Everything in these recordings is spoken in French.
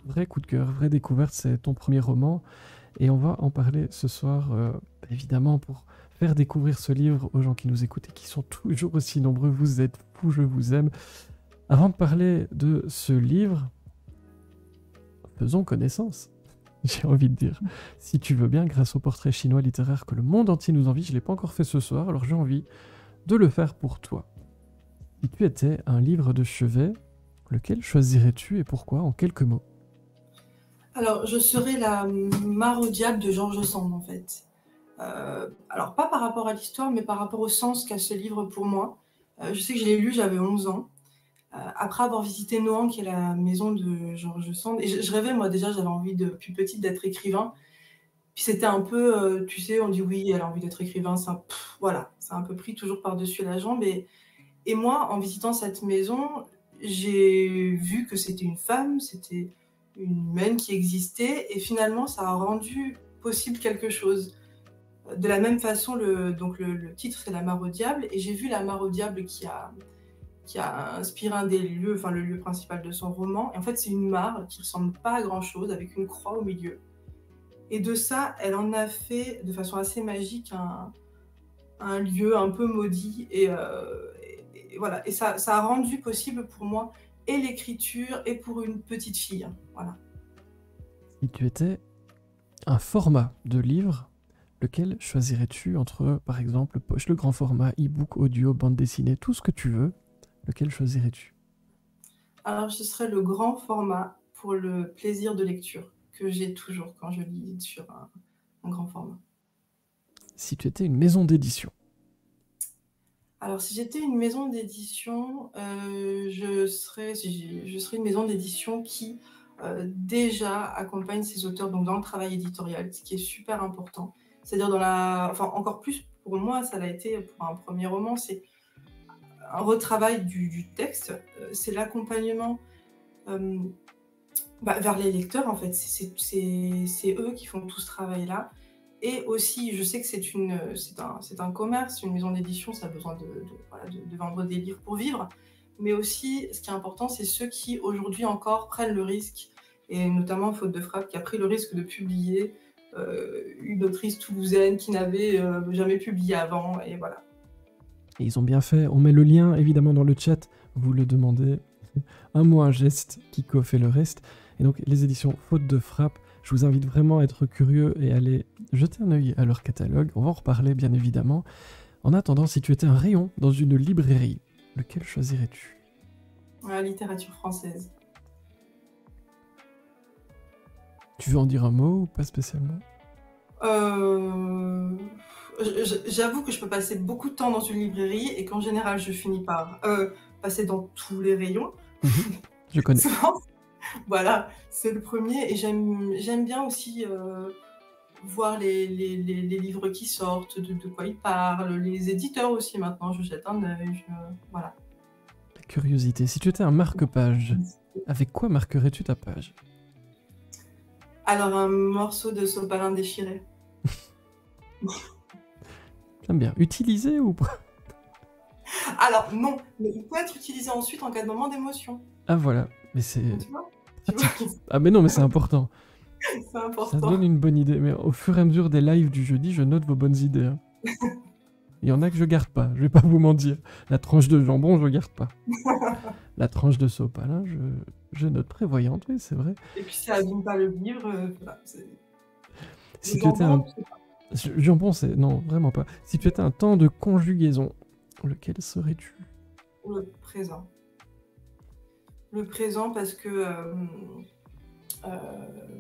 vrai coup de cœur, vraie découverte, c'est ton premier roman. Et on va en parler ce soir, évidemment, pour faire découvrir ce livre aux gens qui nous écoutent et qui sont toujours aussi nombreux. Vous êtes fous, je vous aime. Avant de parler de ce livre, faisons connaissance. J'ai envie de dire, si tu veux bien, grâce au portrait chinois littéraire que le monde entier nous envie, je ne l'ai pas encore fait ce soir, alors j'ai envie de le faire pour toi. Si tu étais un livre de chevet, lequel choisirais-tu et pourquoi, en quelques mots? Alors, je serais la mare au diable de George Sand, en fait. Alors, pas par rapport à l'histoire, mais par rapport au sens qu'a ce livre pour moi. Je sais que je l'ai lu, j'avais 11 ans. Après avoir visité Nohant, qui est la maison de George Sand, et je rêvais, moi déjà, j'avais envie depuis petite d'être écrivain. Puis c'était un peu, tu sais, on dit oui, elle a envie d'être écrivain, voilà, c'est un peu pris toujours par-dessus la jambe. Et moi, en visitant cette maison, j'ai vu que c'était une femme, c'était une humaine qui existait, et finalement, ça a rendu possible quelque chose. De la même façon, le titre, c'est La mare au diable, et j'ai vu La mare au diable qui a inspiré un des lieux, enfin le lieu principal de son roman. Et en fait, c'est une mare qui ressemble pas à grand-chose, avec une croix au milieu. Et de ça, elle en a fait, de façon assez magique, un lieu un peu maudit. Et voilà. Et ça a rendu possible pour moi et l'écriture et pour une petite fille. Voilà. Si tu étais un format de livre, lequel choisirais-tu entre, par exemple, poche, le grand format, e-book, audio, bande dessinée, tout ce que tu veux, lequel choisirais-tu? Alors, ce serait le grand format pour le plaisir de lecture que j'ai toujours quand je lis sur un grand format. Si tu étais une maison d'édition, Alors, si j'étais une maison d'édition, je serais une maison d'édition qui déjà accompagne ses auteurs donc dans le travail éditorial, ce qui est super important. C'est-à-dire enfin encore plus pour moi, ça l'a été pour un premier roman, c'est un retravail du texte, c'est l'accompagnement vers les lecteurs en fait. C'est eux qui font tout ce travail-là. Et aussi, je sais que c'est un commerce, une maison d'édition, ça a besoin voilà, de vendre des livres pour vivre. Mais aussi, ce qui est important, c'est ceux qui, aujourd'hui encore, prennent le risque, et notamment Faute de Frappe, qui a pris le risque de publier une autrice toulousaine qui n'avait jamais publié avant, et voilà. et ils ont bien fait, on met le lien évidemment dans le chat, vous le demandez, un mot, un geste, Kiko fait le reste. Et donc les éditions Faute de Frappe, je vous invite vraiment à être curieux et à aller jeter un œil à leur catalogue, on va en reparler bien évidemment. En attendant, si tu étais un rayon dans une librairie, lequel choisirais-tu? La littérature française. Tu veux en dire un mot ou pas spécialement? J'avoue que je peux passer beaucoup de temps dans une librairie et qu'en général, je finis par passer dans tous les rayons. Je connais. Voilà, c'est le premier. Et j'aime bien aussi voir les livres qui sortent, de quoi ils parlent, les éditeurs aussi maintenant, je jette un œil. Voilà. La curiosité. Si tu étais un marque-page, avec quoi marquerais-tu ta page? Alors, un morceau de sopalin déchiré. J'aime bien. Utilisé ou pas? Alors, non, mais il peut être utilisé ensuite en cas de moment d'émotion. Ah voilà, mais c'est Tu vois. Ah mais non, mais c'est important. C'est important. Ça donne une bonne idée. Mais au fur et à mesure des lives du jeudi, je note vos bonnes idées. Hein. Il y en a que je garde pas, je vais pas vous mentir. La tranche de jambon, je garde pas. La tranche de sopalin, je note prévoyante, oui, c'est vrai. Et puis ça abîme pas le livre. Voilà, Si tu étais un... Jambon, c'est... Non, vraiment pas. Si tu étais un temps de conjugaison, lequel serais-tu? Le présent. Le présent parce que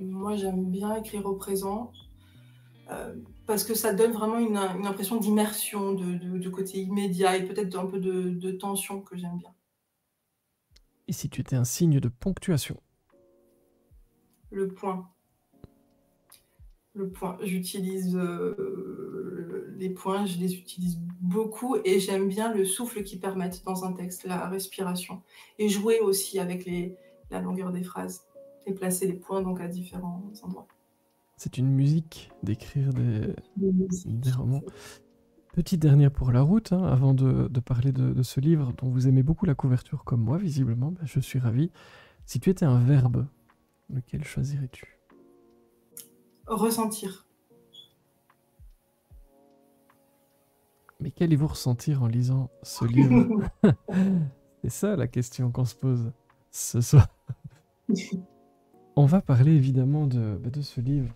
moi j'aime bien écrire au présent. Parce que ça donne vraiment une impression d'immersion, de côté immédiat et peut-être un peu de tension que j'aime bien. Et si tu étais un signe de ponctuation? Le point. Le point. J'utilise les points, je les utilise beaucoup et j'aime bien le souffle qu'ils permettent dans un texte, la respiration. Et jouer aussi avec la longueur des phrases et placer les points donc à différents endroits. C'est une musique d'écrire des romans. Petite dernière pour la route, hein, avant de parler de ce livre dont vous aimez beaucoup la couverture comme moi, visiblement, bah, je suis ravi. Si tu étais un verbe, Lequel choisirais-tu? Ressentir. Mais qu'allez-vous ressentir en lisant ce livre? C'est ça la question qu'on se pose ce soir. On va parler évidemment de ce livre.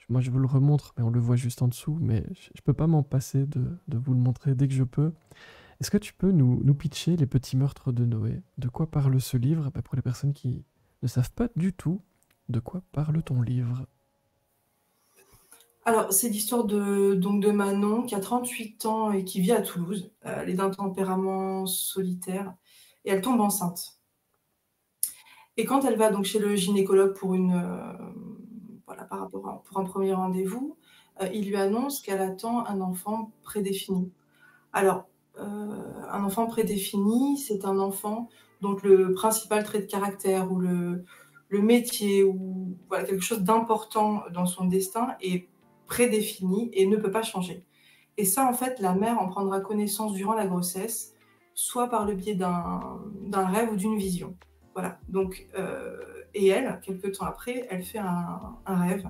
Moi, je vous le remontre, mais on le voit juste en dessous. Mais je peux pas m'en passer de vous le montrer dès que je peux. Est-ce que tu peux nous pitcher Les Petits Meurtres de Noé? De quoi parle ce livre? Bah, pour les personnes qui ne savent pas du tout de quoi parle ton livre. Alors, c'est l'histoire de Manon qui a 38 ans et qui vit à Toulouse. Elle est d'un tempérament solitaire et elle tombe enceinte. Et quand elle va donc chez le gynécologue voilà, pour un premier rendez-vous, il lui annonce qu'elle attend un enfant prédéfini. Alors, un enfant prédéfini, c'est un enfant dont le principal trait de caractère ou le métier ou voilà, quelque chose d'important dans son destin est prédéfini et ne peut pas changer. Et ça, en fait, la mère en prendra connaissance durant la grossesse, soit par le biais d'un rêve ou d'une vision. Voilà. Donc, et elle, quelques temps après, elle fait un rêve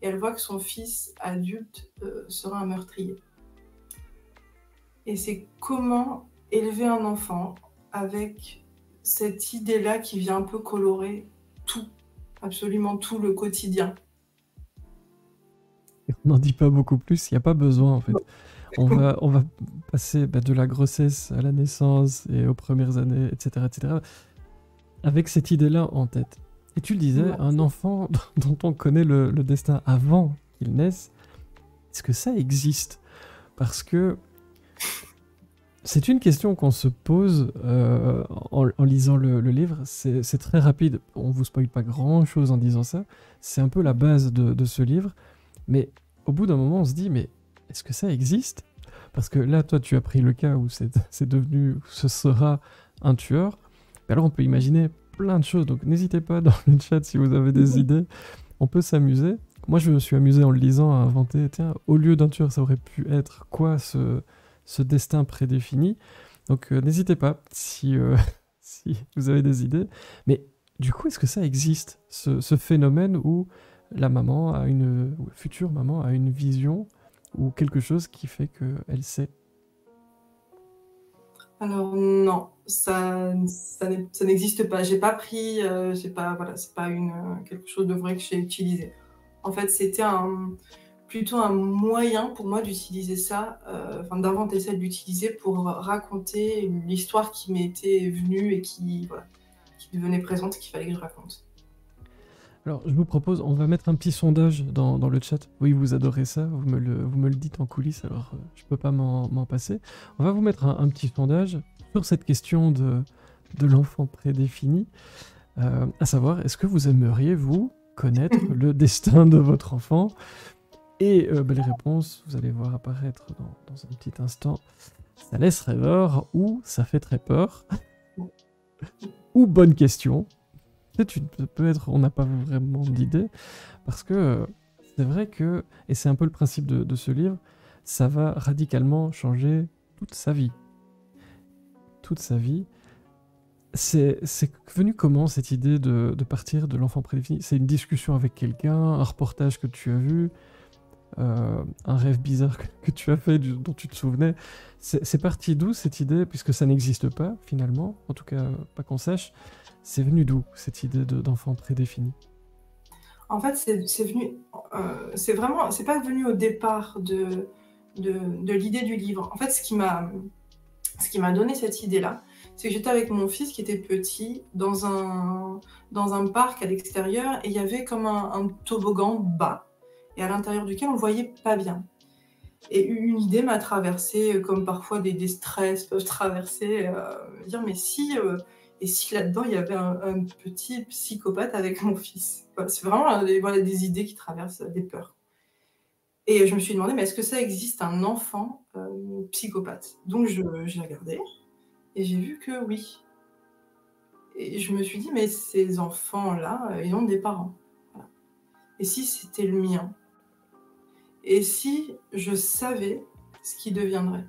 et elle voit que son fils adulte sera un meurtrier. Et c'est comment élever un enfant avec cette idée-là qui vient un peu colorer tout, absolument tout le quotidien. Et on n'en dit pas beaucoup plus, il n'y a pas besoin en fait. On va passer de la grossesse à la naissance et aux premières années, etc., etc., avec cette idée-là en tête. Et tu le disais, Ouais. un enfant dont on connaît le destin avant qu'il naisse, est-ce que ça existe? Parce que c'est une question qu'on se pose en lisant le livre. C'est très rapide, on vous spoile pas grand-chose en disant ça. C'est un peu la base de ce livre. Mais au bout d'un moment, on se dit, mais est-ce que ça existe? Parce que là, toi, tu as pris le cas où c'est devenu, ce sera un tueur. Mais alors, on peut imaginer plein de choses. Donc, n'hésitez pas dans le chat si vous avez des idées. On peut s'amuser. Moi, je me suis amusé en le lisant à inventer, tiens, au lieu d'un tueur, ça aurait pu être quoi ce destin prédéfini? Donc, n'hésitez pas si, si vous avez des idées. Mais du coup, est-ce que ça existe, ce phénomène où la maman a ou la future maman a une vision ou quelque chose qui fait qu'elle sait? Alors non, ça n'existe pas. J'ai pas pris, voilà, c'est pas quelque chose de vrai que j'ai utilisé. En fait, c'était plutôt un moyen pour moi d'utiliser ça, enfin d'inventer ça, de l'utiliser pour raconter l'histoire qui m'était venue et voilà, qui devenait présente et qu'il fallait que je raconte. Alors, je vous propose, on va mettre un petit sondage dans le chat. Oui, vous adorez ça, vous me le dites en coulisses, alors je peux pas m'en passer. On va vous mettre un petit sondage sur cette question de l'enfant prédéfini, à savoir, est-ce que vous aimeriez, vous, connaître le destin de votre enfant? Et les réponses, vous allez voir apparaître dans un petit instant. Ça laisse rêveur ou ça fait très peur. Ou bonne question. Peut-être on n'a pas vraiment d'idée, parce que c'est vrai que, et c'est un peu le principe de ce livre, ça va radicalement changer toute sa vie. Toute sa vie. C'est venu comment cette idée de partir de l'enfant prédéfini? C'est une discussion avec quelqu'un, un reportage que tu as vu, un rêve bizarre que tu as fait, dont tu te souvenais. C'est parti d'où cette idée, puisque ça n'existe pas finalement, en tout cas pas qu'on sache. C'est venu d'où cette idée d'enfant prédéfini? En fait, c'est venu, c'est pas venu au départ de l'idée du livre. En fait, ce qui m'a donné cette idée-là, c'est que j'étais avec mon fils qui était petit dans un parc à l'extérieur et il y avait comme un toboggan bas et à l'intérieur duquel on voyait pas bien. Et une idée m'a traversée, comme parfois des stress peuvent traverser, me dire mais si, et si là-dedans il y avait un petit psychopathe avec mon fils? Voilà, c'est vraiment voilà, des idées qui traversent, des peurs. Et je me suis demandé, mais est-ce que ça existe un enfant psychopathe? Donc j'ai regardé et j'ai vu que oui. Et je me suis dit, mais ces enfants-là, ils ont des parents. Voilà. Et si c'était le mien? Et si je savais ce qui deviendrait?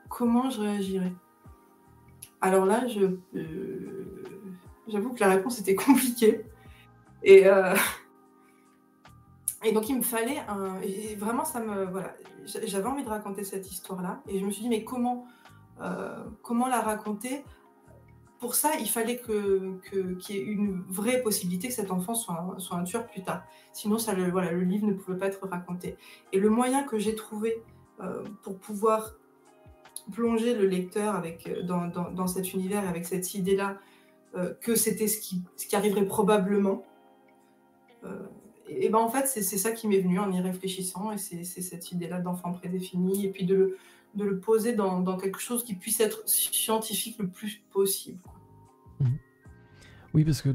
Comment je réagirais? Alors là, j'avoue que la réponse était compliquée. Et, et donc il me fallait et vraiment voilà, j'avais envie de raconter cette histoire-là, et je me suis dit mais comment la raconter? Pour ça, il fallait qu'il y ait une vraie possibilité que cet enfant soit un tueur plus tard. Sinon, voilà, le livre ne pouvait pas être raconté. Et le moyen que j'ai trouvé pour pouvoir plonger le lecteur dans cet univers, avec cette idée-là, que c'était ce qui arriverait probablement, et ben en fait, c'est ça qui m'est venu en y réfléchissant, et c'est cette idée-là d'enfant prédéfini, et puis de le poser dans quelque chose qui puisse être scientifique le plus possible. Oui, parce que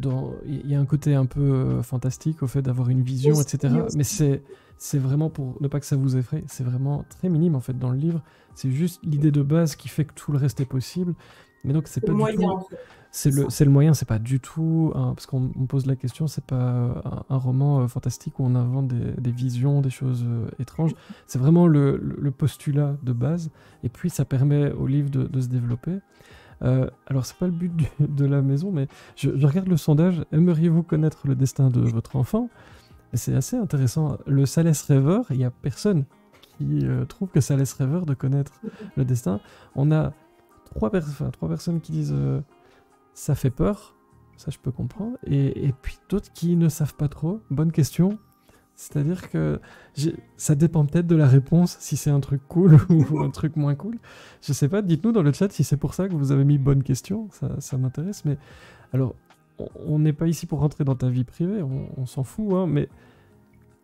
il y a un côté un peu fantastique au fait d'avoir une vision, etc. Mais c'est vraiment pour ne pas que ça vous effraie, c'est vraiment très minime en fait dans le livre. C'est juste l'idée de base qui fait que tout le reste est possible. Mais donc c'est pas du moyen, tout. en fait. C'est le moyen, c'est pas du tout. Parce qu'on me pose la question, c'est pas un roman fantastique où on invente des visions, des choses étranges. C'est vraiment le postulat de base. Et puis ça permet au livre de se développer. Alors, c'est pas le but de la maison, mais je regarde le sondage. Aimeriez-vous connaître le destin de votre enfant? Et c'est assez intéressant. Le ça laisse rêveur, il y a personne qui trouve que ça laisse rêveur de connaître le destin. On a trois personnes qui disent ça fait peur, ça je peux comprendre, et puis d'autres qui ne savent pas trop. Bonne question. C'est-à-dire que ça dépend peut-être de la réponse, si c'est un truc cool ou un truc moins cool. Je sais pas, dites-nous dans le chat si c'est pour ça que vous avez mis bonne question, ça m'intéresse. Mais alors, on n'est pas ici pour rentrer dans ta vie privée, on s'en fout, hein, mais...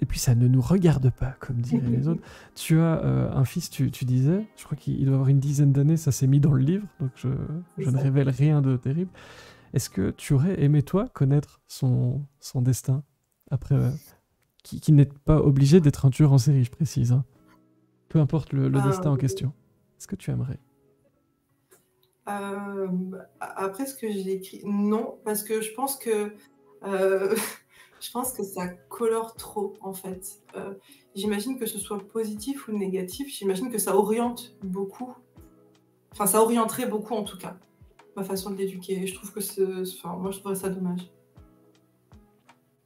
Et puis ça ne nous regarde pas, comme diraient les autres. Tu as un fils, tu disais, je crois qu'il doit avoir une dizaine d'années, ça s'est mis dans le livre, donc je ne révèle rien de terrible. Est-ce que tu aurais aimé, toi, connaître son destin après... qui n'est pas obligé d'être un tueur en série, je précise. Hein. Peu importe le destin en question. Est-ce que tu aimerais? Après ce que j'ai écrit, non, parce que je pense que ça colore trop, en fait. J'imagine que ce soit positif ou négatif, j'imagine que ça oriente beaucoup. Enfin, ça orienterait beaucoup, en tout cas, ma façon de l'éduquer. Je trouve que moi, je trouverais ça dommage.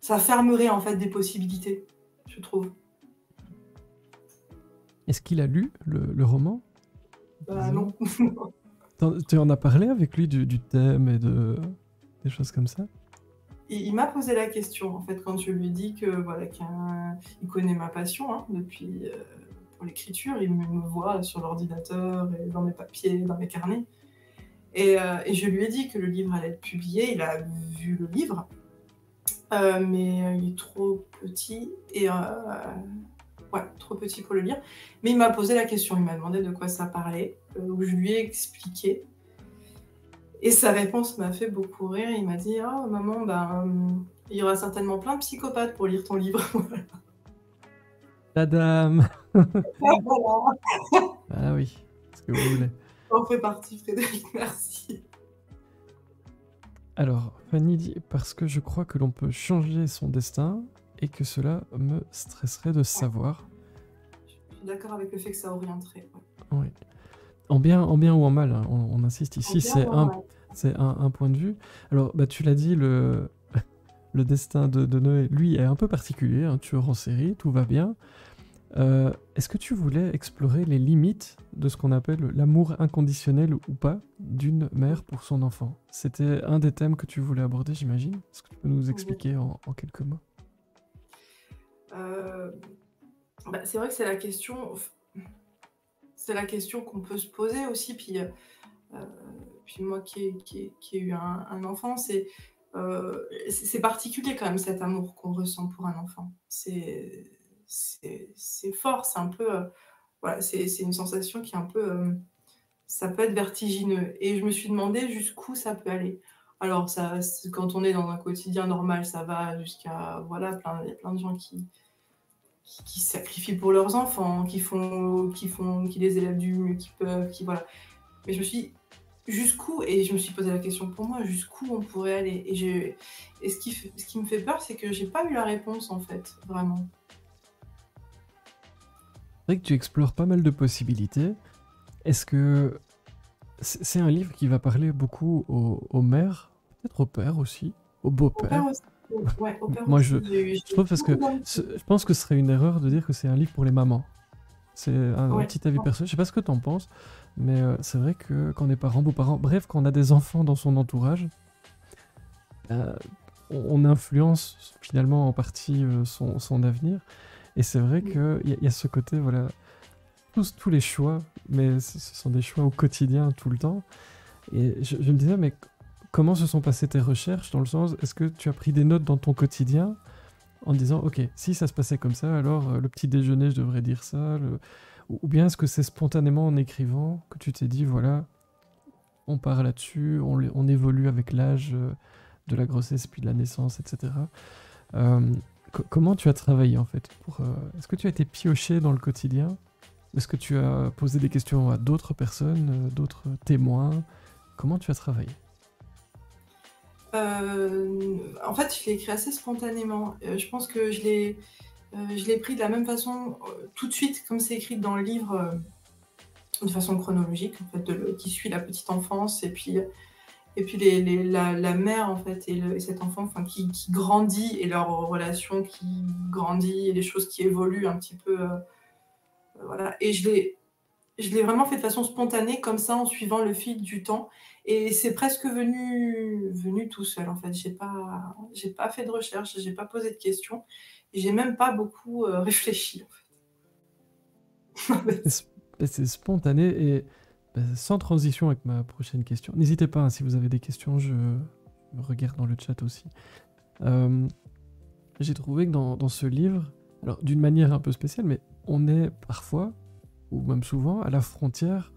Ça fermerait, en fait, des possibilités, je trouve. Est-ce qu'il a lu le roman? Non. Tu en as parlé avec lui du thème et des choses comme ça? Il m'a posé la question, en fait, quand je lui ai dit que voilà, qu'il connaît ma passion, hein, depuis pour l'écriture. Il me voit sur l'ordinateur et dans mes papiers, dans mes carnets. Et je lui ai dit que le livre allait être publié. Il a vu le livre, mais il est trop petit et trop petit pour le lire. Mais il m'a posé la question. Il m'a demandé de quoi ça parlait, où je lui ai expliqué. Et sa réponse m'a fait beaucoup rire. Il m'a dit « Ah, maman, il y aura certainement plein de psychopathes pour lire ton livre. » Tadam. Voilà. Ah oui, ce que vous voulez. On fait partie, Frédéric, merci. Alors, Fanny dit « Parce que je crois que l'on peut changer son destin et que cela me stresserait de savoir. » Je suis d'accord avec le fait que ça orienterait. Oui. En bien ou en mal, hein, on insiste ici, c'est un point de vue. Alors, tu l'as dit, le destin de Noé, lui, est un peu particulier, un tueur en série, tout va bien. Est-ce que tu voulais explorer les limites de ce qu'on appelle l'amour inconditionnel ou pas d'une mère pour son enfant? C'était un des thèmes que tu voulais aborder, j'imagine. Est-ce que tu peux nous expliquer en quelques mots? C'est vrai que c'est la question... C'est la question qu'on peut se poser aussi, puis moi qui ai eu un enfant, c'est particulier quand même cet amour qu'on ressent pour un enfant. C'est fort, c'est un peu... voilà, c'est une sensation qui est un peu... ça peut être vertigineux. Et je me suis demandé jusqu'où ça peut aller. Alors, quand on est dans un quotidien normal, ça va jusqu'à... Voilà, il y a plein de gens qui sacrifient pour leurs enfants, qui les élèvent du mieux qu'ils peuvent, voilà. Mais je me suis dit, jusqu'où, et je me suis posé la question pour moi, jusqu'où on pourrait aller. Et ce qui me fait peur, c'est que j'ai pas eu la réponse, en fait, vraiment. C'est vrai que tu explores pas mal de possibilités. Est-ce que c'est un livre qui va parler beaucoup aux mères, peut-être au père aussi, au beau-père? Ouais, au père Moi, aussi, je j'ai trouve parce beaucoup que d'amitié. je pense que ce serait une erreur de dire que c'est un livre pour les mamans. C'est un Ouais, petit avis personnel. Je sais pas ce que t'en penses, mais c'est vrai que quand on est parents, beaux-parents, bref, quand on a des enfants dans son entourage, euh, on influence finalement en partie son avenir. Et c'est vrai mm, qu'il y a ce côté, voilà, tous les choix, mais ce sont des choix au quotidien, tout le temps. Et je me disais, mais comment se sont passées tes recherches dans le sens, est-ce que tu as pris des notes dans ton quotidien en disant, ok, si ça se passait comme ça, alors le petit déjeuner, je devrais dire ça, ou bien est-ce que c'est spontanément en écrivant que tu t'es dit, voilà, on part là-dessus, on évolue avec l'âge de la grossesse puis de la naissance, etc. Euh, Comment tu as travaillé en fait est-ce que tu as été pioché dans le quotidien? Est-ce que tu as posé des questions à d'autres personnes, d'autres témoins? Comment tu as travaillé? En fait, je l'ai écrit assez spontanément. Je pense que je l'ai pris de la même façon, tout de suite, comme c'est écrit dans le livre, de façon chronologique, en fait, qui suit la petite enfance et puis la mère, en fait, et cet enfant, enfin, qui grandit et leur relation qui grandit et les choses qui évoluent un petit peu, voilà. Et je l'ai vraiment fait de façon spontanée, comme ça, en suivant le fil du temps. Et c'est presque venu tout seul, en fait. J'ai pas fait de recherche, j'ai pas posé de questions. Et j'ai même pas beaucoup réfléchi, en C'est fait. c'est spontané et sans transition avec ma prochaine question. N'hésitez pas, hein, si vous avez des questions, je regarde dans le chat aussi. Euh, j'ai trouvé que dans ce livre, alors d'une manière un peu spéciale, mais on est parfois, ou même souvent, à la frontière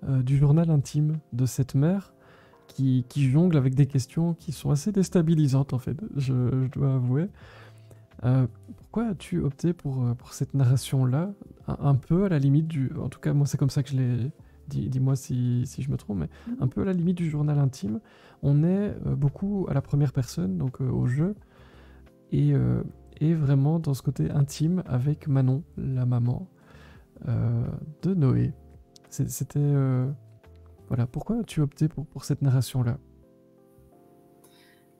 du journal intime de cette mère qui jongle avec des questions qui sont assez déstabilisantes en fait, je dois avouer. Pourquoi as-tu opté pour cette narration-là, un peu à la limite du... En tout cas, moi c'est comme ça que je l'ai... Dis-moi si je me trompe, mais un peu à la limite du journal intime. On est beaucoup à la première personne, donc au jeu, et, euh, et vraiment dans ce côté intime avec Manon, la maman euh, de Noé. C'était... voilà, pourquoi as-tu opté pour cette narration-là?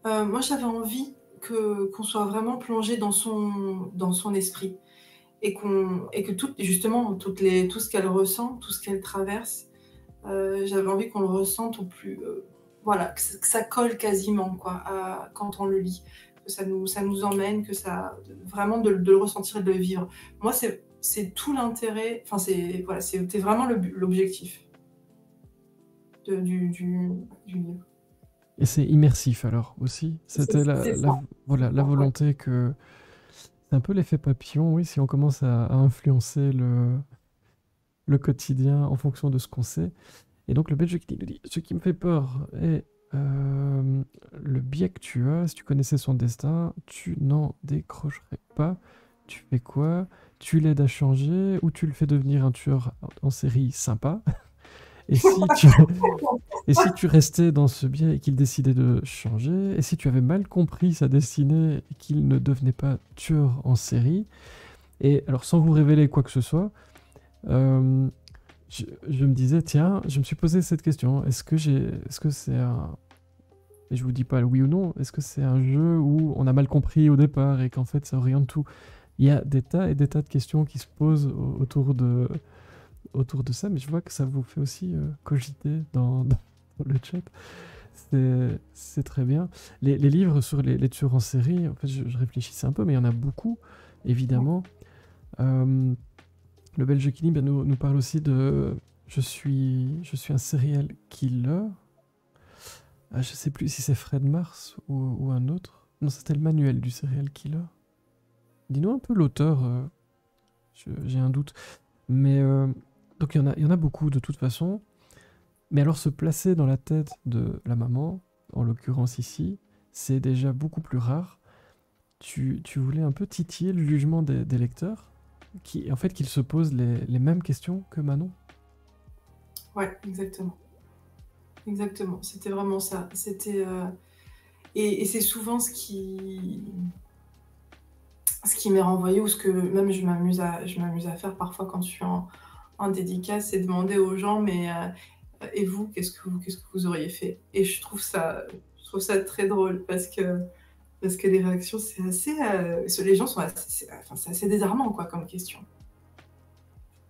Moi, j'avais envie qu'on soit vraiment plongé dans son esprit et que justement, tout ce qu'elle ressent, tout ce qu'elle traverse, j'avais envie qu'on le ressente au plus, voilà, que ça colle quasiment quoi, quand on le lit, que ça nous emmène, que ça, vraiment de le ressentir et de le vivre. Moi, c'est tout l'intérêt, enfin, voilà, c'était vraiment l'objectif du livre. Et c'est immersif alors aussi. C'était C'est ça. voilà, la Ouais. volonté que... C'est un peu l'effet papillon, oui, si on commence à influencer le quotidien en fonction de ce qu'on sait. Et donc le Belge qui nous dit, ce qui me fait peur est le biais que tu as. Si tu connaissais son destin, tu n'en décrocherais pas. Tu fais quoi? Tu l'aides à changer ou tu le fais devenir un tueur en série sympa? Et si tu, et si tu restais dans ce biais et qu'il décidait de changer? Et si tu avais mal compris sa destinée et qu'il ne devenait pas tueur en série? Et alors, sans vous révéler quoi que ce soit, euh, je me disais, tiens, je me suis posé cette question. Est-ce que c'est un, et je vous dis pas le oui ou non, est-ce que c'est un jeu où on a mal compris au départ et qu'en fait ça oriente tout? Il y a des tas et des tas de questions qui se posent autour de ça, mais je vois que ça vous fait aussi cogiter dans le chat. C'est très bien. Les livres sur les tueurs en série, en fait, je réfléchissais un peu, mais il y en a beaucoup, évidemment. Euh, le Belge Kini nous parle aussi de je suis un serial killer. Ah, je sais plus si c'est Fred Mars ou un autre. Non, c'était le manuel du serial killer. Dis-nous un peu l'auteur, j'ai un doute. Mais donc il y en a beaucoup de toute façon. Mais alors se placer dans la tête de la maman, en l'occurrence ici, c'est déjà beaucoup plus rare. Tu voulais un peu titiller le jugement des lecteurs, qui en fait qu'ils se posent les mêmes questions que Manon. Ouais, exactement. Exactement. C'était vraiment ça. Et c'est souvent ce qui m'est renvoyé ou ce que même je m'amuse à faire parfois quand je suis en dédicace, c'est demander aux gens, mais et vous, qu'est-ce que vous auriez fait? Et je trouve ça très drôle parce que Parce que les réactions, c'est assez, les gens sont assez, enfin, c'est assez désarmant, quoi, comme question.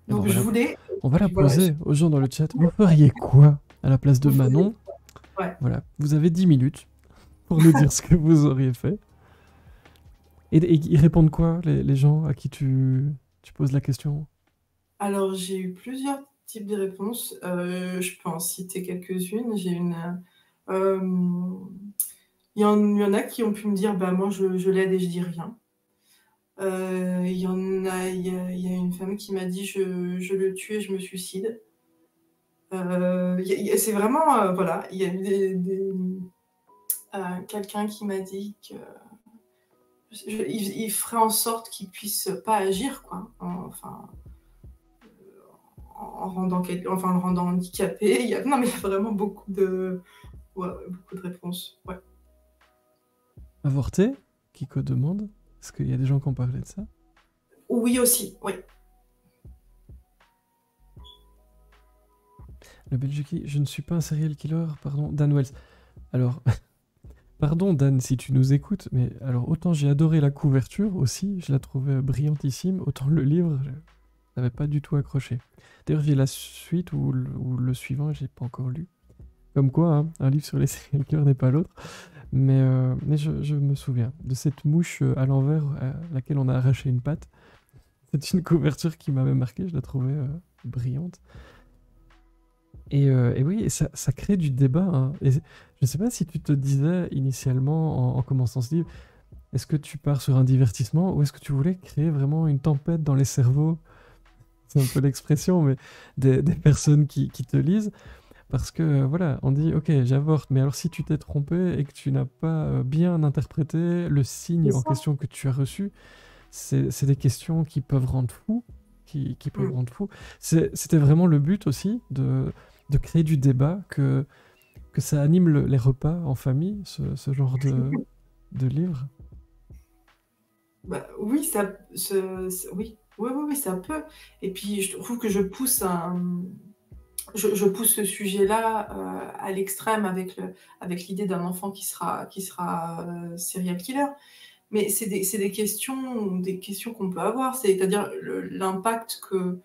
Eh ben, Donc je voulais, on va la puis voilà, poser aux gens dans le chat. Vous feriez quoi à la place de vous feriez, Manon? ouais. Voilà, vous avez 10 minutes pour nous dire ce que vous auriez fait. Et ils répondent quoi, les gens à qui tu poses la question? Alors, j'ai eu plusieurs types de réponses. Je peux en citer quelques-unes. J'ai une, il y en a qui ont pu me dire, bah moi je l'aide et je dis rien. Il y en a, il y a une femme qui m'a dit, je le tue et je me suicide. C'est vraiment, voilà, il y a eu quelqu'un qui m'a dit que il ferait en sorte qu'il puisse pas agir, quoi. Enfin, en rendant enfin, le rendant handicapé. Non, mais il y a vraiment beaucoup de, ouais, ouais, beaucoup de réponses. Ouais. Avorter? Kiko demande. Est-ce qu'il y a des gens qui ont parlé de ça? Oui, aussi, oui. Le Belgique, je ne suis pas un serial killer, pardon. Dan Wells. Alors, pardon Dan si tu nous écoutes, mais alors autant j'ai adoré la couverture aussi, je la trouvais brillantissime, autant le livre, je n'avais pas du tout accroché. D'ailleurs, j'ai la suite ou le suivant, j'ai pas encore lu. Comme quoi, hein, un livre sur les serial killers n'est pas l'autre. Mais je me souviens de cette mouche à l'envers à laquelle on a arraché une patte. C'est une couverture qui m'avait marqué, je la trouvais brillante. Et oui, et ça crée du débat, hein. Et je ne sais pas si tu te disais initialement en commençant ce livre, est-ce que tu pars sur un divertissement ou est-ce que tu voulais créer vraiment une tempête dans les cerveaux, c'est un peu l'expression, mais des personnes qui te lisent? Parce que voilà, on dit ok, j'avorte, mais alors si tu t'es trompé et que tu n'as pas bien interprété le C'est signe en ça. question que tu as reçu, c'est des questions qui peuvent rendre fou, qui peuvent Mm. rendre fou. C'était vraiment le but aussi de créer du débat, que ça anime les repas en famille, ce genre de livre. Bah, oui, oui. Oui, oui, oui, ça peut. Et puis, je trouve que je pousse ce sujet-là à l'extrême avec l'idée d'un enfant qui sera serial killer. Mais c'est des questions qu'on peut avoir. C'est-à-dire l'impact que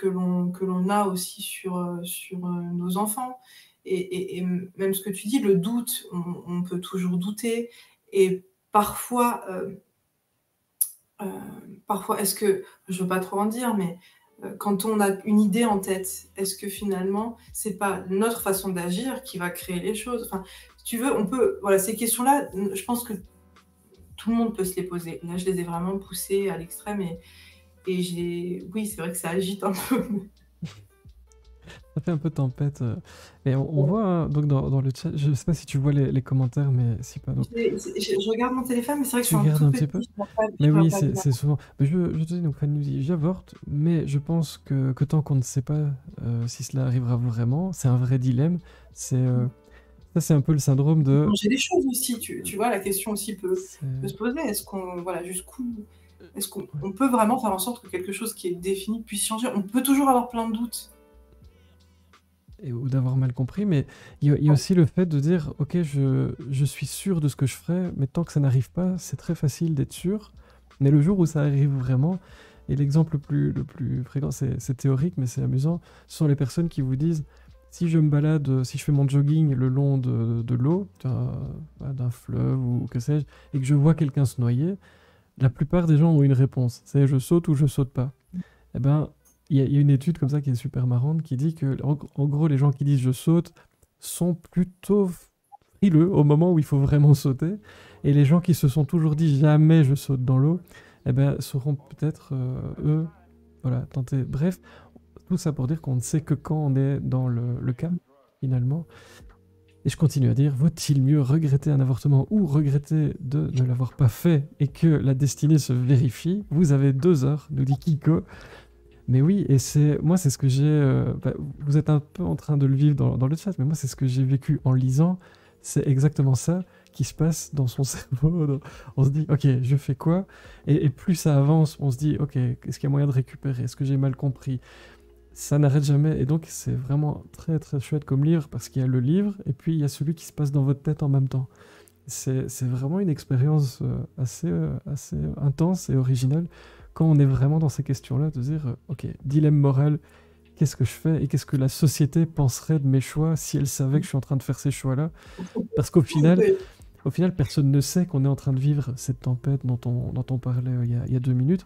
l'on a aussi sur nos enfants. Et même ce que tu dis, le doute, on peut toujours douter. Et parfois, euh, parfois, est-ce que, je veux pas trop en dire, mais quand on a une idée en tête, est-ce que finalement, c'est pas notre façon d'agir qui va créer les choses? Enfin, si tu veux, on peut, voilà, ces questions-là, je pense que tout le monde peut se les poser. Là, je les ai vraiment poussées à l'extrême oui, c'est vrai que ça agite un peu. Ça fait un peu tempête. Et on voit hein, donc dans le chat, je sais pas si tu vois les commentaires, mais si pas. Donc, Je regarde mon téléphone, mais c'est vrai que tu c'est un regardes tout un petit, petit peu. je Mais vois oui, pas bien. c'est souvent. Mais je te dis, donc Fanny nous dit j'avorte, mais je pense que tant qu'on ne sait pas si cela arrivera vraiment, c'est un vrai dilemme. Ça, c'est un peu le syndrome de. Changer les choses aussi, tu vois, la question aussi peut c'est- se poser. Est-ce qu'on, voilà, jusqu'où, est-ce qu'on ouais. on peut vraiment faire en sorte que quelque chose qui est défini puisse changer? On peut toujours avoir plein de doutes. Ou d'avoir mal compris, mais il y a aussi le fait de dire ok, je suis sûr de ce que je ferai, mais tant que ça n'arrive pas, c'est très facile d'être sûr. Mais le jour où ça arrive vraiment, et l'exemple le plus fréquent, c'est théorique, mais c'est amusant, ce sont les personnes qui vous disent si je me balade, si je fais mon jogging le long de l'eau, d'un fleuve ou que sais-je, et que je vois quelqu'un se noyer, la plupart des gens ont une réponse, c'est je saute ou je saute pas. Eh ben, il y a une étude comme ça qui est super marrante qui dit que, en gros, les gens qui disent je saute sont plutôt frileux au moment où il faut vraiment sauter. Et les gens qui se sont toujours dit jamais je saute dans l'eau, eh ben, seront peut-être, eux, voilà, tentés. Bref, tout ça pour dire qu'on ne sait que quand on est dans le cas, finalement. Et je continue à dire, vaut-il mieux regretter un avortement ou regretter de ne l'avoir pas fait et que la destinée se vérifie? Vous avez 2 heures, nous dit Kiko. Mais oui, et moi, c'est ce que j'ai. Vous êtes un peu en train de le vivre dans le chat, mais moi, c'est ce que j'ai vécu en lisant. C'est exactement ça qui se passe dans son cerveau. On se dit, ok, je fais quoi? Et plus ça avance, on se dit, ok, est-ce qu'il y a moyen de récupérer? Est-ce que j'ai mal compris? Ça n'arrête jamais. Et donc, c'est vraiment très très chouette comme livre parce qu'il y a le livre et puis il y a celui qui se passe dans votre tête en même temps. C'est vraiment une expérience assez intense et originale quand on est vraiment dans ces questions-là, de dire, ok, dilemme moral, qu'est-ce que je fais et qu'est-ce que la société penserait de mes choix si elle savait que je suis en train de faire ces choix-là? Parce Oui, au final, personne ne sait qu'on est en train de vivre cette tempête dont on parlait il y a 2 minutes.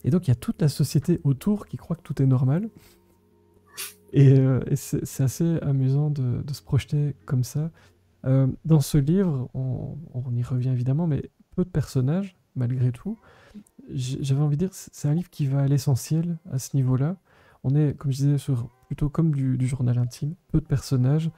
Et donc, il y a toute la société autour qui croit que tout est normal. Et c'est assez amusant de se projeter comme ça. Dans ce livre, on y revient évidemment, mais peu de personnages, malgré tout. J'avais envie de dire, c'est un livre qui va à l'essentiel à ce niveau-là. On est, comme je disais, sur plutôt comme du journal intime, peu de personnages,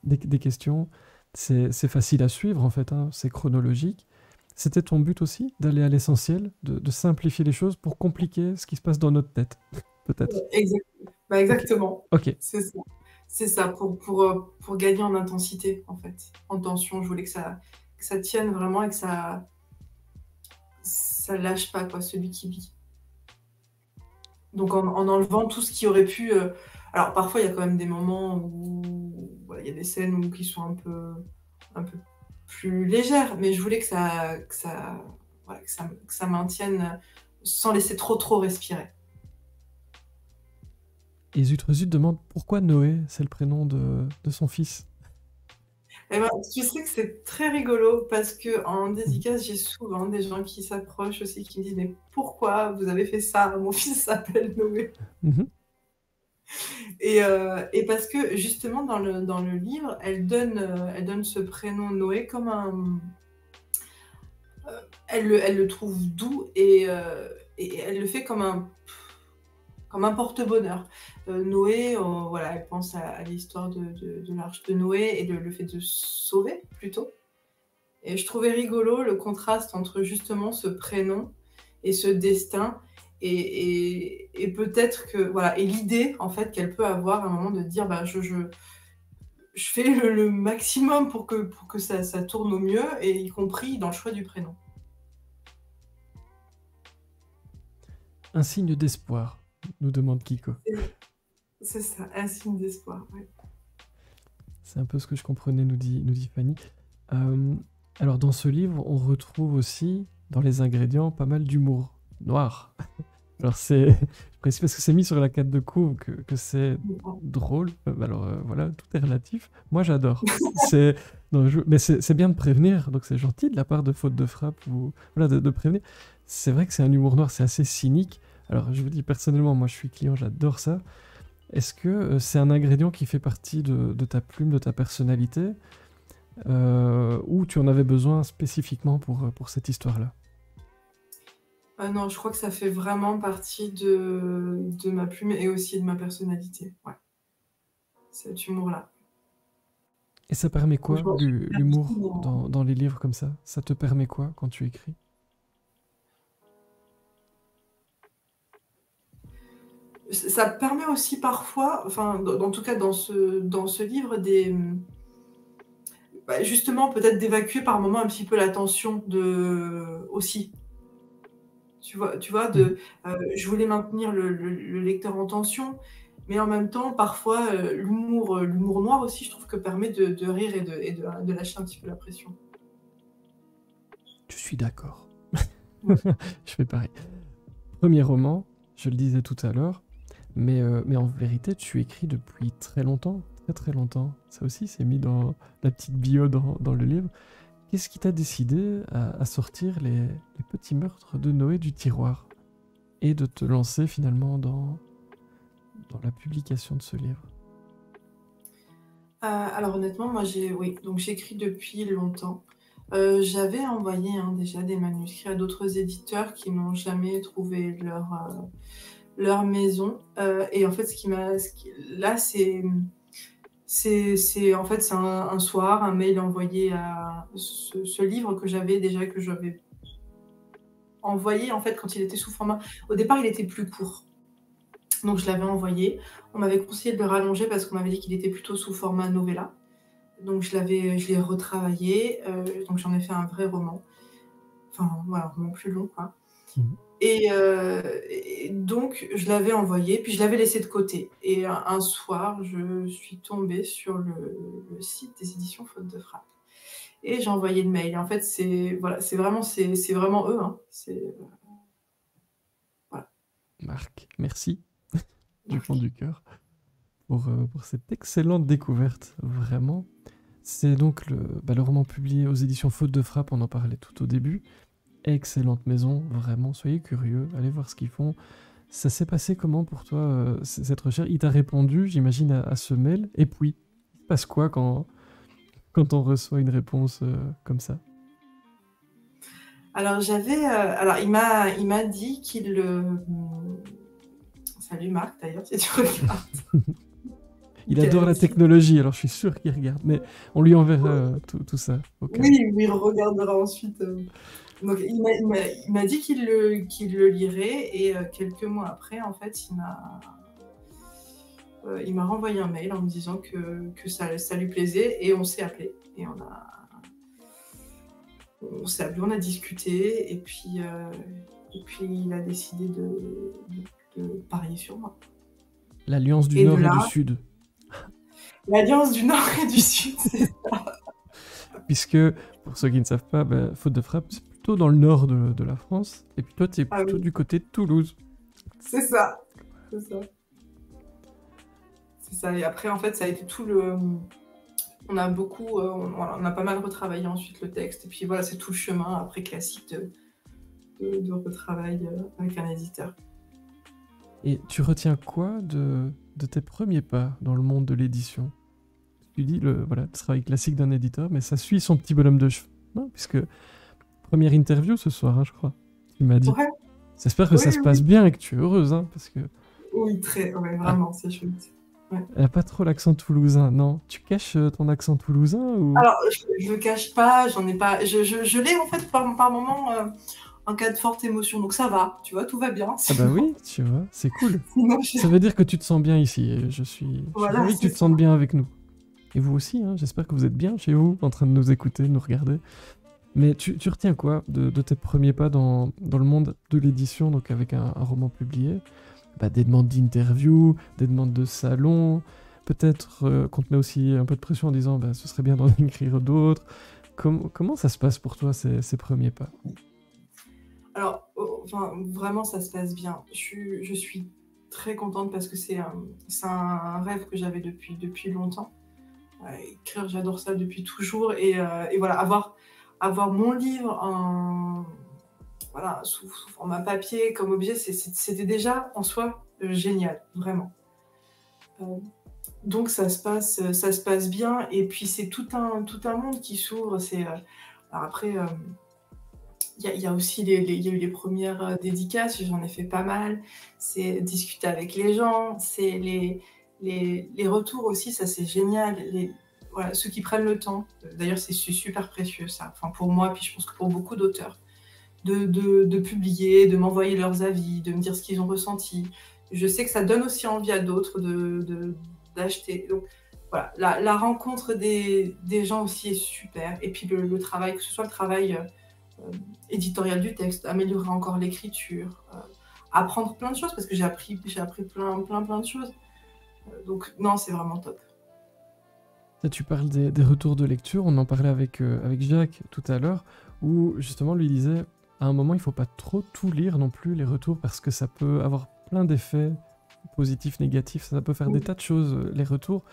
des questions. C'est facile à suivre en fait, hein, c'est chronologique. C'était ton but aussi, d'aller à l'essentiel, de simplifier les choses pour compliquer ce qui se passe dans notre tête, peut-être. exact. Bah, Ok, exactement. ok. C'est ça. C'est ça, pour gagner en intensité, en fait, en tension. Je voulais que ça tienne vraiment et que ça lâche pas, quoi, celui qui vit. Donc en enlevant tout ce qui aurait pu. Alors parfois, il y a quand même des moments où voilà, il y a des scènes qui sont un peu plus légères, mais je voulais voilà, que ça maintienne sans laisser trop respirer. Et Zut Zut demande pourquoi Noé, c'est le prénom de son fils. Eh ben, tu sais que c'est très rigolo parce que en Mhm. dédicace, j'ai souvent des gens qui s'approchent aussi, qui me disent mais pourquoi vous avez fait ça? Mon fils s'appelle Noé. Mhm. Et parce que justement dans le livre, elle donne ce prénom Noé comme elle le trouve doux et elle le fait comme un porte-bonheur. Noé, voilà, elle pense à l'histoire de l'arche de Noé et le fait de sauver plutôt. Et je trouvais rigolo le contraste entre justement ce prénom et ce destin et peut-être que voilà et l'idée en fait qu'elle peut avoir à un moment de dire bah je fais le maximum pour que ça tourne au mieux et y compris dans le choix du prénom. Un signe d'espoir, nous demande Kiko. C'est ça, un signe d'espoir. Ouais. C'est un peu ce que je comprenais, nous dit Fanny. Euh, alors, dans ce livre, on retrouve aussi, dans les ingrédients, pas mal d'humour noir. Alors, je précise parce que c'est mis sur la carte de couve que c'est drôle. Voilà, tout est relatif. Moi, j'adore. C'est, non, mais c'est bien de prévenir, donc c'est gentil de la part de Faute de Frappe ou voilà, de prévenir. C'est vrai que c'est un humour noir, c'est assez cynique. Alors, je vous dis personnellement, moi, je suis client, j'adore ça. Est-ce que c'est un ingrédient qui fait partie de ta plume, de ta personnalité, ou tu en avais besoin spécifiquement pour cette histoire-là? Non, je crois que ça fait vraiment partie de ma plume et aussi de ma personnalité. Ouais, cet humour-là. Et ça permet quoi, Franchement, je suis l'humour perdue dans les livres comme ça? Ça te permet quoi quand tu écris? ça permet aussi parfois, enfin, en tout cas dans ce livre, bah, justement peut-être d'évacuer par moments un petit peu la tension aussi. Tu vois, Mhm. je voulais maintenir le lecteur en tension, mais en même temps, parfois, l'humour noir aussi, je trouve que permet de rire de lâcher un petit peu la pression. Je suis d'accord. Ouais. Je fais pareil. Premier roman, je le disais tout à l'heure, mais en vérité, tu écris depuis très longtemps, très très longtemps. Ça aussi, c'est mis dans la petite bio dans le livre. Qu'est-ce qui t'a décidé à sortir les petits meurtres de Noé du tiroir et de te lancer finalement dans la publication de ce livre? Alors honnêtement, moi oui, donc j'écris depuis longtemps. J'avais envoyé, hein, déjà des manuscrits à d'autres éditeurs qui n'ont jamais trouvé leur maison. Et en fait, là, c'est en fait, c'est un soir, un mail envoyé à ce livre que j'avais envoyé, en fait, quand il était sous format au départ, il était plus court, donc je l'avais envoyé. On m'avait conseillé de le rallonger parce qu'on m'avait dit qu'il était plutôt sous format novella. Donc je l'ai retravaillé, donc j'en ai fait un vrai roman. Enfin, voilà, un roman plus long, quoi. Mhm. Et donc je l'avais envoyé, puis je l'avais laissé de côté. Et soir, je suis tombée sur le site des éditions Faute de Frappe. et j'ai envoyé le mail. Et en fait, voilà, c'est vraiment eux, hein. Voilà. Marc, merci du fond du cœur pour cette excellente découverte, vraiment. C'est donc le roman publié aux éditions Faute de Frappe, on en parlait tout au début. Excellente maison, vraiment, soyez curieux, allez voir ce qu'ils font. Ça s'est passé comment pour toi, cette recherche? Il t'a répondu, j'imagine, à ce mail, et puis, il se passe quoi quand on reçoit une réponse comme ça? Alors il m'a dit salut Marc d'ailleurs, si tu regardes. Il adore la technologie, alors je suis sûr qu'il regarde, mais on lui enverra tout ça. Oui, il regardera ensuite. Donc il m'a dit qu'il le lirait, et quelques mois après, en fait, il m'a renvoyé un mail en me disant que ça lui plaisait, et on s'est appelé. Et on s'est appelé, on a discuté, et puis il a décidé de parier sur moi. L'alliance du Nord et du Sud. L'alliance du Nord et du Sud, c'est ça. Puisque, pour ceux qui ne savent pas, Faute de Frappe, c'est plutôt dans le nord de la France, et puis toi, tu es plutôt du côté de Toulouse. C'est ça. C'est ça. C'est ça. Et après, en fait, ça a été tout le... On a beaucoup... on a pas mal retravaillé ensuite le texte. Et puis voilà, c'est tout le chemin après classique de retravail avec un éditeur. Et tu retiens quoi de tes premiers pas dans le monde de l'édition? Tu dis le travail classique d'un éditeur, mais ça suit son petit bonhomme de cheveux, non? Puisque première interview ce soir, hein, je crois. Tu m'as dit. Ouais. J'espère que ça se passe bien et que tu es heureuse, hein, parce que... Oui, vraiment, c'est chouette. Ouais. Elle n'a pas trop l'accent toulousain, non? Tu caches ton accent toulousain ou... Alors, je le cache pas, j'en ai pas... Je l'ai en fait par moment en cas de forte émotion, donc ça va, tu vois, tout va bien. Ah bah oui, tu vois, c'est cool. Ça veut dire que tu te sens bien ici, et je suis ravi que tu te sentes bien avec nous. Et vous aussi, hein, j'espère que vous êtes bien chez vous, en train de nous écouter, de nous regarder. Mais tu retiens quoi de tes premiers pas dans le monde de l'édition, donc avec un roman publié? Des demandes d'interview, des demandes de salon, peut-être qu'on te met aussi un peu de pression en disant ce serait bien d'en écrire d'autres. Comment ça se passe pour toi, ces premiers pas? Alors, vraiment, ça se passe bien. Je suis très contente parce que c'est un rêve que j'avais depuis longtemps. Écrire, j'adore ça depuis toujours. Et voilà, avoir mon livre sous format papier comme objet, c'était déjà en soi génial, vraiment. Donc ça se passe bien, et puis c'est tout un monde qui s'ouvre. Alors après, il y a aussi il y a eu les premières dédicaces, j'en ai fait pas mal. C'est discuter avec les gens, c'est les retours aussi, ça c'est génial. Voilà, ceux qui prennent le temps. D'ailleurs, c'est super précieux ça. Enfin, pour moi, puis je pense que pour beaucoup d'auteurs, de publier, de m'envoyer leurs avis, de me dire ce qu'ils ont ressenti. Je sais que ça donne aussi envie à d'autres d'acheter. Donc voilà, la rencontre des gens aussi est super. Et puis le travail, que ce soit le travail éditorial du texte, améliorer encore l'écriture, apprendre plein de choses, parce que j'ai appris plein de choses. Donc non, c'est vraiment top. Là, tu parles des retours de lecture, on en parlait avec Jacques tout à l'heure, où justement lui disait, à un moment il faut pas trop tout lire non plus, les retours, parce que ça peut avoir plein d'effets positifs, négatifs, ça peut faire des tas de choses, les retours.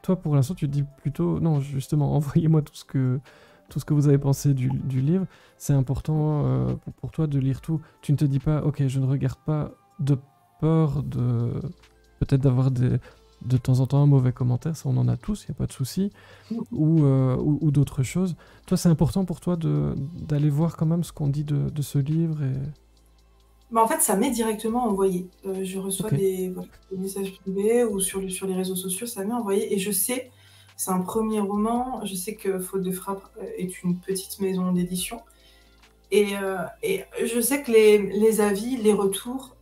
Toi, pour l'instant, tu te dis plutôt, non, justement, envoyez-moi tout ce que vous avez pensé du livre. C'est important pour toi de lire tout. Tu ne te dis pas, ok, je ne regarde pas de peur peut-être d'avoir de temps en temps un mauvais commentaire, ça on en a tous, il n'y a pas de souci, ou d'autres choses. Toi, c'est important pour toi d'aller voir quand même ce qu'on dit de ce livre En fait, ça m'est directement envoyé. Je reçois des messages privés ou sur les réseaux sociaux, ça m'est envoyé. Et je sais, c'est un premier roman, je sais que Faute de Frappe est une petite maison d'édition. Et je sais que les avis, les retours,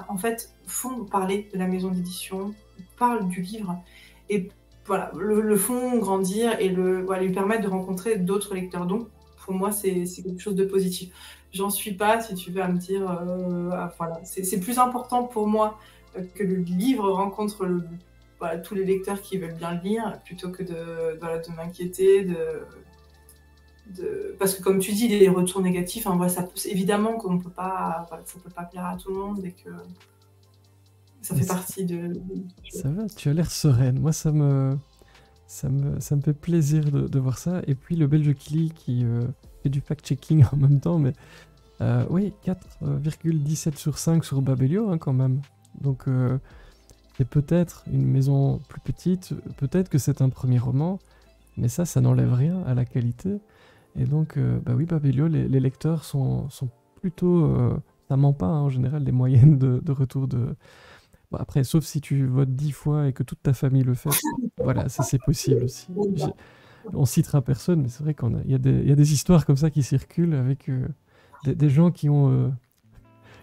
en fait, font parler de la maison d'édition, parlent du livre, et voilà, le font grandir et lui permettent de rencontrer d'autres lecteurs. Donc, pour moi, c'est quelque chose de positif. J'en suis pas, si tu veux, à me dire, voilà, c'est plus important pour moi que le livre rencontre tous les lecteurs qui veulent bien le lire, plutôt que de m'inquiéter, Parce que comme tu dis, les retours négatifs, hein, voilà, évidemment qu'on peut pas, voilà, ça peut pas plaire à tout le monde et que ça Mais fait partie de... ça va, tu as l'air sereine. Moi, ça me fait plaisir de voir ça. Et puis le belge Kili qui fait du fact-checking en même temps, mais oui, 4,17 sur 5 sur Babelio quand même. Donc c'est peut-être une maison plus petite, peut-être que c'est un premier roman, mais ça n'enlève rien à la qualité. Et donc, bah oui, Babelio, les lecteurs sont plutôt... ça ment pas, hein, en général, les moyennes de retour de... Bon, après, sauf si tu votes 10 fois et que toute ta famille le fait, voilà, ça c'est possible aussi. On citera personne, mais c'est vrai il y a des histoires comme ça qui circulent avec des gens qui ont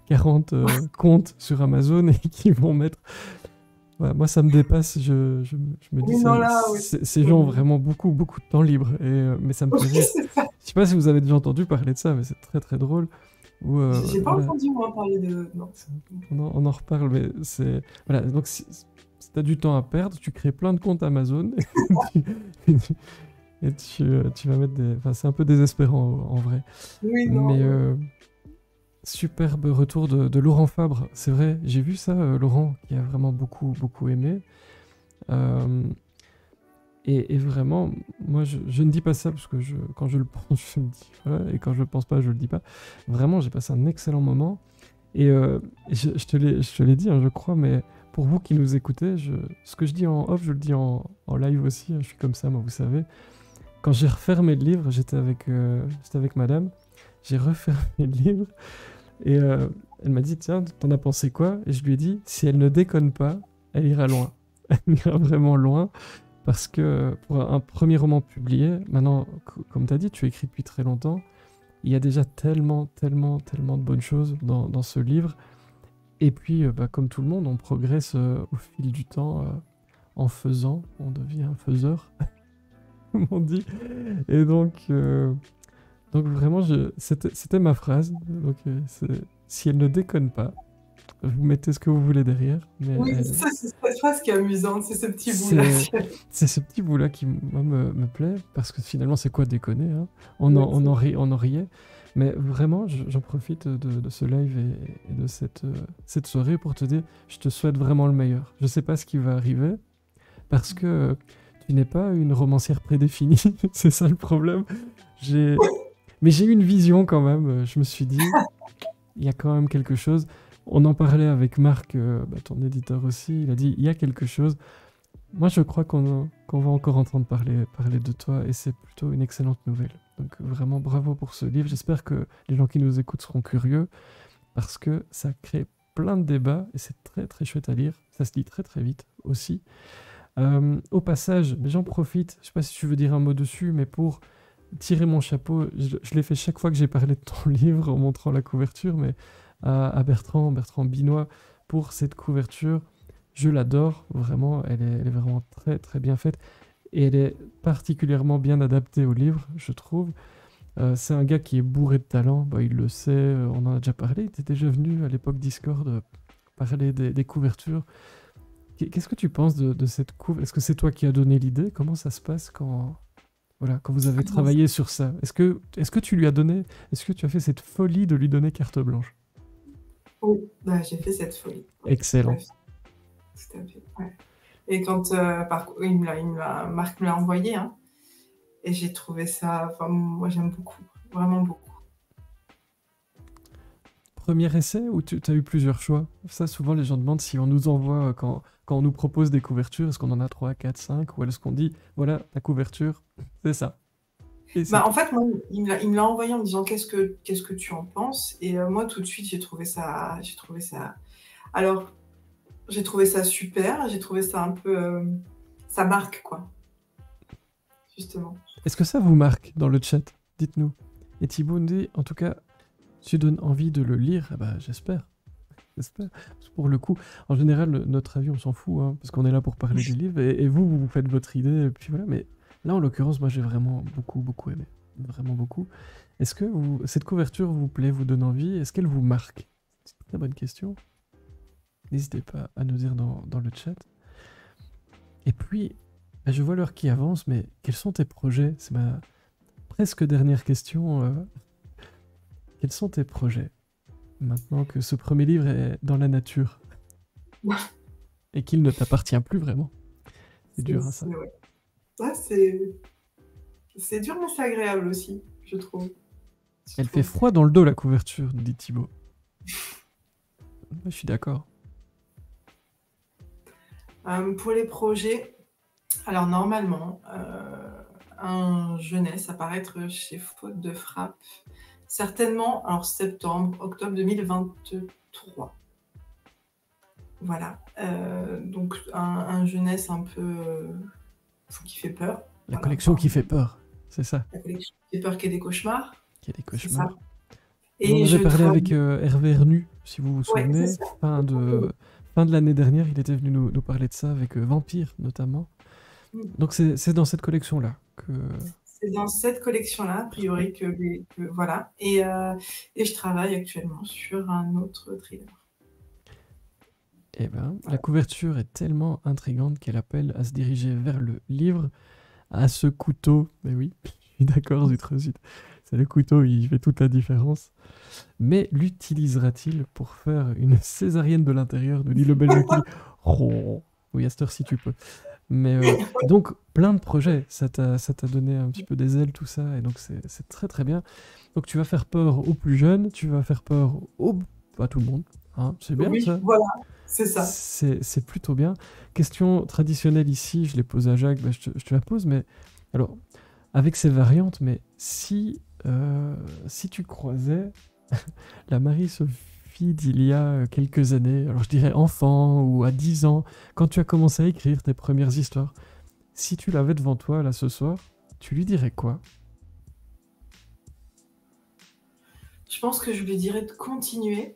40 comptes sur Amazon et qui vont mettre... Ouais, moi, ça me dépasse. Je me dis, Oui, non, là, oui. ces gens ont vraiment beaucoup, beaucoup de temps libre. Mais ça me fait Oui, rire. c'est ça. Je sais pas si vous avez déjà entendu parler de ça, mais c'est très, très drôle. Où, J'ai pas voilà, entendu, moi, parler de... Non. on en reparle, mais c'est... Voilà, donc si tu as du temps à perdre, tu crées plein de comptes Amazon et tu vas mettre des... Enfin, c'est un peu désespérant, en vrai. Oui, non. Mais superbe retour de Laurent Fabre. C'est vrai, j'ai vu ça, Laurent, qui a vraiment beaucoup, beaucoup aimé. Euh, et vraiment, moi, je ne dis pas ça parce que quand je le pense, je le dis. Voilà, et quand je le pense pas, je le dis pas. Vraiment, j'ai passé un excellent moment. Et je te l'ai dit, hein, je crois, mais pour vous qui nous écoutez, ce que je dis en off, je le dis en live aussi. Hein, je suis comme ça, moi, vous savez. Quand j'ai refermé le livre, j'étais avec madame. J'ai refermé le livre. Et elle m'a dit, tiens, t'en as pensé quoi? Et je lui ai dit, si elle ne déconne pas, elle ira loin. Elle ira vraiment loin. Parce que pour un premier roman publié, maintenant, comme tu as dit, tu écris depuis très longtemps, il y a déjà tellement, tellement, tellement de bonnes choses dans ce livre. Et puis, bah, comme tout le monde, on progresse au fil du temps en faisant, on devient un faiseur, comme on dit. Et donc vraiment, c'était ma phrase. Donc, si elle ne déconne pas, vous mettez ce que vous voulez derrière, mais Oui, ça, c'est cette phrase qui est amusante, c'est ce petit bout-là. c'est ce petit bout-là qui, moi, me plaît, parce que finalement, c'est quoi déconner, hein? On Oui, en riait. Mais vraiment, j'en profite de ce live et de cette soirée pour te dire, je te souhaite vraiment le meilleur. Je sais pas ce qui va arriver, parce que tu n'es pas une romancière prédéfinie, c'est ça le problème. J'ai... Mais j'ai eu une vision quand même, je me suis dit, il y a quand même quelque chose. On en parlait avec Marc, bah, ton éditeur aussi, il a dit, il y a quelque chose. Moi, je crois qu'on va encore entendre parler de toi, et c'est plutôt une excellente nouvelle. Donc vraiment, bravo pour ce livre. J'espère que les gens qui nous écoutent seront curieux, parce que ça crée plein de débats, et c'est très très chouette à lire. Ça se lit très très vite aussi. Au passage, mais j'en profite, je sais pas si tu veux dire un mot dessus, mais pour tirer mon chapeau, je l'ai fait chaque fois que j'ai parlé de ton livre en montrant la couverture, mais à Bertrand Binois, pour cette couverture. Je l'adore, vraiment, elle est vraiment très très bien faite et elle est particulièrement bien adaptée au livre, je trouve. C'est un gars qui est bourré de talent, bah, il le sait, on en a déjà parlé, il était déjà venu à l'époque Discord parler des couvertures. Qu'est-ce que tu penses de cette couve? Est-ce que c'est toi qui as donné l'idée? Comment ça se passe quand vous avez travaillé sur ça? Est-ce que tu lui as donné, est-ce que tu as fait cette folie de lui donner carte blanche? Oui, bah, j'ai fait cette folie. Oui, tout à Excellent. fait. Tout à fait, ouais. Et quand Marc me l'a envoyé, hein, et j'ai trouvé ça, enfin, moi j'aime beaucoup, vraiment beaucoup. Premier essai ou tu as eu plusieurs choix? Ça, souvent, les gens demandent si on nous envoie, quand on nous propose des couvertures, est-ce qu'on en a 3, 4, 5, ou est-ce qu'on dit, voilà, ta couverture, c'est ça. Et c'est Bah, en tout. fait, moi, il me l'a envoyé en me disant qu'est-ce que tu en penses? Et moi, tout de suite, alors, j'ai trouvé ça super, j'ai trouvé ça un peu, ça marque, quoi, justement. Est-ce que ça vous marque dans le chat? Dites-nous. Et Thibaut nous dit, en tout cas, tu donnes envie de le lire. Ah bah, j'espère. J'espère. Parce que pour le coup, en général, notre avis, on s'en fout, hein, parce qu'on est là pour parler du livre, et vous faites votre idée, et puis voilà. Mais là, en l'occurrence, moi, j'ai vraiment beaucoup, beaucoup aimé. Vraiment beaucoup. Est-ce que cette couverture vous plaît, vous donne envie? Est-ce qu'elle vous marque? C'est une très bonne question. N'hésitez pas à nous dire dans le chat. Et puis, bah, je vois l'heure qui avance, mais quels sont tes projets? C'est ma presque dernière question. Quels sont tes projets maintenant que ce premier livre est dans la nature et qu'il ne t'appartient plus vraiment? C'est dur, hein, ça. Ouais. Ouais, c'est dur, mais c'est agréable aussi, je trouve. Elle fait froid dans le dos, la couverture, nous dit Thibaut. Je suis d'accord. Pour les projets, alors normalement, un jeunesse apparaître chez Faute de Frappe, certainement, alors septembre, octobre 2023. Voilà. Donc un jeunesse un peu qui fait peur. La collection qui fait peur, c'est ça. La collection qui fait peur, qui est des cauchemars. Qui a des C'est cauchemars. ça. On en avait parlé avec Hervé Hernu, si vous vous souvenez, c'est ça. fin de l'année dernière, il était venu nous parler de ça avec Vampire notamment. Donc c'est dans cette collection-là que... C'est dans cette collection-là, a priori, que voilà. Et je travaille actuellement sur un autre thriller. Eh ben, la couverture est tellement intrigante qu'elle appelle à se diriger vers le livre, à ce couteau. Mais oui, je suis d'accord, zut. C'est le couteau, il fait toute la différence. Mais l'utilisera-t-il pour faire une césarienne de l'intérieur, nous dit le Belge qui... Oh, oui, à cette heure, si tu peux. Mais donc, plein de projets, ça t'a donné un petit peu des ailes, tout ça, et donc c'est très très bien. Donc tu vas faire peur aux plus jeunes, tu vas faire peur à tout le monde, hein, c'est bien Oui, ça. voilà, c'est ça. C'est plutôt bien. Question traditionnelle ici, je l'ai posée à Jacques, je te la pose, mais alors, avec ces variantes, mais si tu croisais la Marie-Sophie d'il y a quelques années, alors je dirais enfant ou à 10 ans, quand tu as commencé à écrire tes premières histoires, si tu l'avais devant toi là ce soir, tu lui dirais quoi? Je pense que je lui dirais de continuer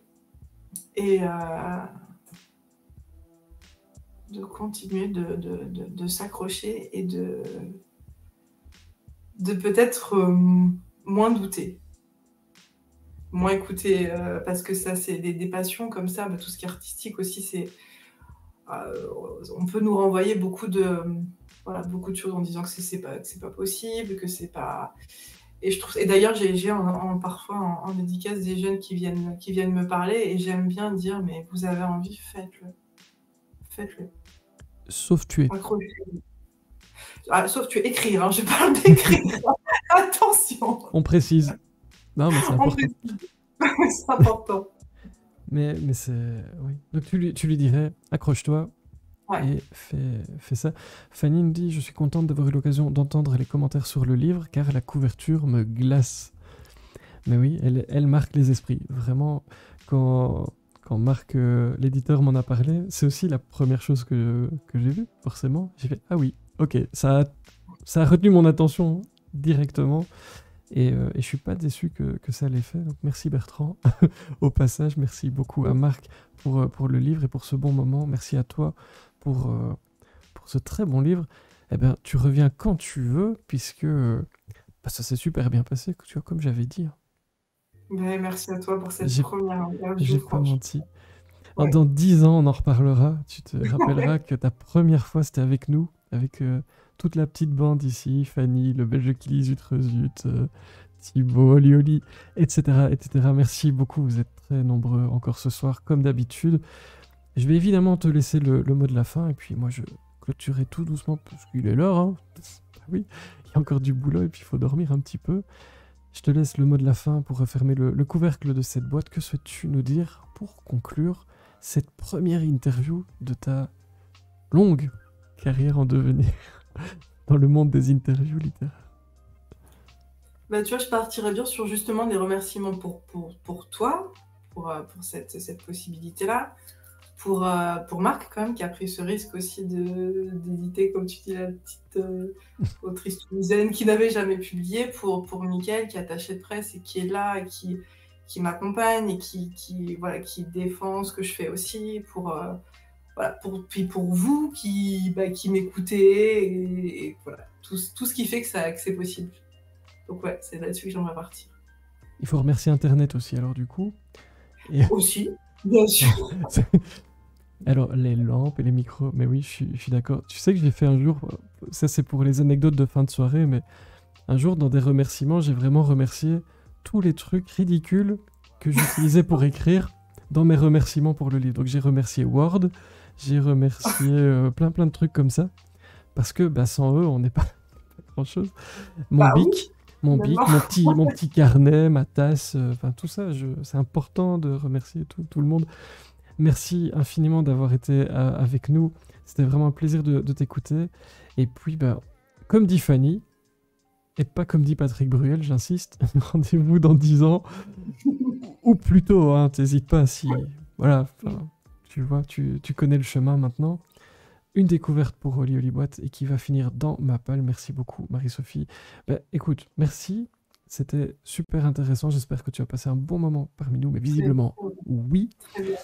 et de continuer de s'accrocher et de peut-être moins douter. Moins écouter, parce que ça, c'est des passions comme ça, tout ce qui est artistique aussi, c'est... on peut nous renvoyer beaucoup de choses en disant que c'est pas possible, que c'est pas... Et je trouve, et d'ailleurs, j'ai parfois en dédicace des jeunes qui viennent me parler, et j'aime bien dire, mais vous avez envie, faites-le. Sauf tuer. Sauf tuer, écrire, hein, je parle d'écrire. Attention. On précise. Non, mais c'est important. C'est important. Mais c'est... Oui. Donc tu lui dirais, accroche-toi, ouais. Et fais ça. Fanny nous dit, je suis contente d'avoir eu l'occasion d'entendre les commentaires sur le livre, car la couverture me glace. Mais oui, elle marque les esprits. Vraiment, quand Marc, l'éditeur, m'en a parlé, c'est aussi la première chose que j'ai vue, forcément. J'ai fait, ah oui, ok, ça a retenu mon attention directement. Et je suis pas déçu que ça l'ait fait. Donc merci Bertrand, au passage. Merci beaucoup à Marc pour le livre et pour ce bon moment. Merci à toi pour ce très bon livre. Eh bien, tu reviens quand tu veux, puisque ça s'est super bien passé, tu vois, comme j'avais dit. Ben, merci à toi pour cette première interview. J'ai pas menti. Ouais. Dans 10 ans, on en reparlera. Tu te rappelleras que ta première fois, c'était avec nous, avec toute la petite bande ici, Fanny, le Belge qui lit Zut, Thibaut, Oli, etc., etc. Merci beaucoup, vous êtes très nombreux encore ce soir, comme d'habitude. Je vais évidemment te laisser le mot de la fin, et puis moi je clôturerai tout doucement, parce qu'il est l'heure, hein. Oui, il y a encore du boulot, et puis il faut dormir un petit peu. Je te laisse le mot de la fin pour refermer le couvercle de cette boîte. Que souhaites-tu nous dire pour conclure cette première interview de ta longue carrière en devenir dans le monde des interviews littéraires? Bah, tu vois, je partirais bien sur justement des remerciements pour toi, pour cette possibilité-là, pour Marc quand même, qui a pris ce risque aussi d'éditer, comme tu dis, la petite autrice toulousaine qui n'avait jamais publié, pour Mickaël, qui est attaché de presse et qui est là, et qui m'accompagne et qui défend ce que je fais aussi, puis pour vous qui m'écoutez, et voilà, tout ce qui fait que c'est possible. Donc ouais, c'est là-dessus que j'aimerais partir. Il faut remercier Internet aussi, alors du coup. Aussi, bien sûr. Alors, les lampes et les micros, mais oui, je suis d'accord. Tu sais que j'ai fait un jour, ça c'est pour les anecdotes de fin de soirée, mais un jour, dans des remerciements, j'ai vraiment remercié tous les trucs ridicules que j'utilisais pour écrire dans mes remerciements pour le livre. Donc j'ai remercié Word, j'ai remercié plein de trucs comme ça, parce que bah, sans eux, on n'est pas grand-chose. Mon Bah oui, bic, finalement. mon petit carnet, ma tasse, enfin tout ça, c'est important de remercier tout le monde. Merci infiniment d'avoir été avec nous. C'était vraiment un plaisir de t'écouter. Et puis, bah, comme dit Fanny, et pas comme dit Patrick Bruel, j'insiste, rendez-vous dans 10 ans, ou plus tôt, hein, t'hésites pas si... Voilà, tu vois, tu connais le chemin maintenant. Une découverte pour Oli Oli Boîte et qui va finir dans ma palle. Merci beaucoup, Marie-Sophie. Bah, écoute, merci. C'était super intéressant. J'espère que tu as passé un bon moment parmi nous, mais Très visiblement, cool. oui. Très bien.